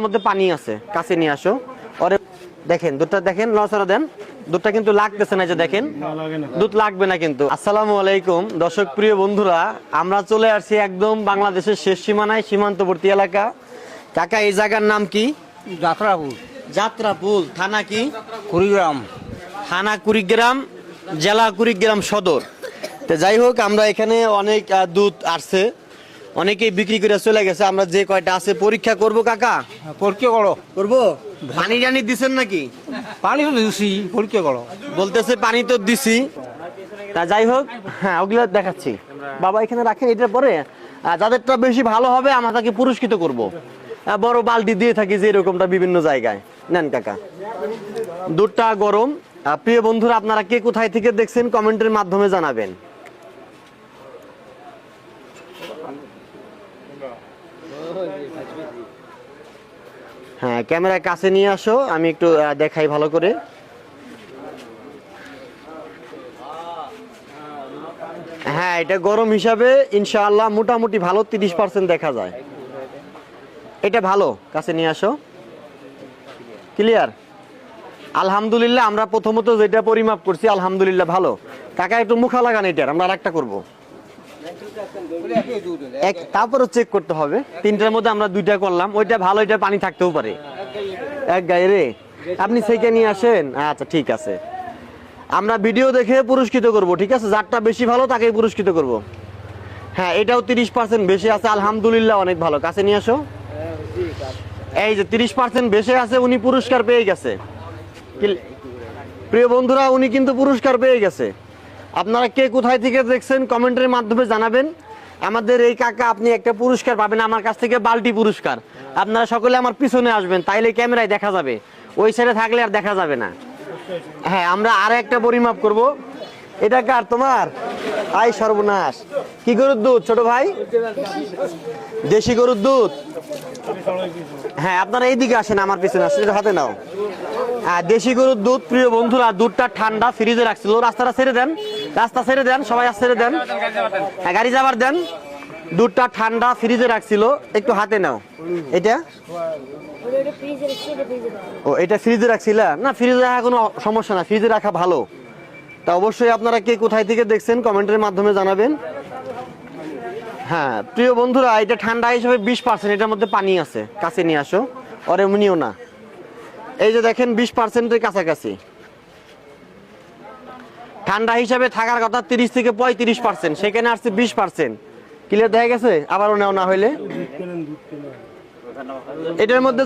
মধ্যে পানি আছে, কাছে নিয়ে আসো। ওরে দেখেন দুধটা, দেখেন লসরা দেন, দুধটা কিন্তু লাগতেছে না, যে দেখেন দুধ লাগবে না কিন্তু। আসসালামু আলাইকুম দর্শক প্রিয় বন্ধুরা, আমরা চলে আসছি একদম বাংলাদেশের শেষ সীমানায়, সীমান্তবর্তী এলাকা। কাকা এই জায়গার নাম কি? যাত্রাপুর, যাত্রাপুর। থানা কি? কুড়িগ্রাম। থানা কুড়িগ্রাম, জেলা কুড়িগ্রাম সদর। তো যাই হোক, আমরা এখানে অনেক দুধ আসছে, অনেকেই বিক্রি করে চলে গেছে। আমরা যে কয়টা আছে পরীক্ষা করব কাকা। পরীক্ষা করো। করবো? পানি টানি দিচ্ছেন নাকি? পানি তো দিচ্ছি, পরীক্ষা করো। বলতেছে পানি তো দিছি। তা যাই হোক, হ্যাঁ ওগুলো দেখাচ্ছি। বাবা এখানে রাখেন, এটার পরে যাদেরটা বেশি ভালো হবে আমরা তাকে পুরস্কৃত করব। বড় বালতি দিয়ে থাকি যে এরকমটা বিভিন্ন জায়গায়। নেন কাকা, দুধটা গরম। প্রিয় বন্ধুরা, আপনারা কে কোথায় থেকে দেখছেন কমেন্টের মাধ্যমে জানাবেন। হ্যাঁ, ক্যামেরার কাছে নিয়ে আসো, আমি একটু দেখাই ভালো করে। হ্যাঁ, এটা গরম হিসাবে ইনশাআল্লাহ মোটামুটি ভালো, 30% দেখা যায়। এটা ভালো, কাছে নিয়ে আসো। ক্লিয়ার? আলহামদুলিল্লাহ। আমরা প্রথমত যেটা পরিমাপ করছি আলহামদুলিল্লাহ ভালো। কাকা একটু মুখা লাগান এটার, আমরা আরেকটা করবো। তারপরে চেক করতে হবে, তিনটার মধ্যে আমরা দুইটা করলাম, ওইটা ভালো, এটা পানি থাকতেও পারে। এক গায়ে রে, আপনি সেইটা নিয়ে আসেন। আচ্ছা ঠিক আছে, আমরা ভিডিও দেখে পুরস্কৃত করব, ঠিক আছে? যারটা বেশি ভালো তাকেই পুরস্কৃত করব। হ্যাঁ, এটাও 30% বেশি আছে, আলহামদুলিল্লাহ অনেক ভালো। কাছে নিয়ে আসো। এই যে 30% বেশি আছে, উনি পুরস্কার পেয়ে গেছে। প্রিয় বন্ধুরা, উনি কিন্তু পুরস্কার পেয়ে গেছে। আপনারা কে কোথায় থেকে দেখছেন কমেন্টের মাধ্যমে জানাবেন। আমাদের এই কাকা, আপনি একটা পুরস্কার পাবেন আমার কাছ থেকে, বালতি পুরস্কার। আপনারা সকলে আমার পিছনে আসবেন, তাইলে ক্যামেরায় দেখা যাবে, ওই সাইডে থাকলে আর দেখা যাবে না। হ্যাঁ, আমরা আরো একটা পরিমাপ করব। এটা কার? তোমার? আই সর্বনাশ। কি গরুর দুধ ছোট ভাই? দেশি গরুর দুধ। হ্যাঁ, আপনারা এইদিকে আসেন, আমার পিছনে আসেন, হাতে নাও। দেশি গরুর দুধ। প্রিয় বন্ধুরা, দুধটা ঠান্ডা ফ্রিজে রাখছিল। রাস্তাটা ছেড়ে দেন, রাস্তা ছেড়ে দেন, সবাই ছেড়ে দেন, গাড়ি যাবার দেন। দুধটা ঠান্ডা ফ্রিজে রাখছিল, একটু হাতে নাও। এটা ও, এটা ফ্রিজে রাখছিল না? ফ্রিজে রাখা কোনো সমস্যা না, ফ্রিজে রাখা ভালো। তা অবশ্যই আপনারা কে কোথায় থেকে দেখছেন কমেন্টের মাধ্যমে জানাবেন। হ্যাঁ প্রিয় বন্ধুরা, এটা ঠান্ডা হিসেবে 20%, এটার মধ্যে পানি আছে। কাছে নিয়ে আসো, ওরে এমনিও না। এই যে দেখেন 20%-এর কাছাকাছি। ঠান্ডা হিসাবে থাকার কথা 30 থেকে 35%, সেখানে আসছে 20%। ক্লিয়ার দেখা গেছে? আবারও নেও না হইলে। এটার মধ্যে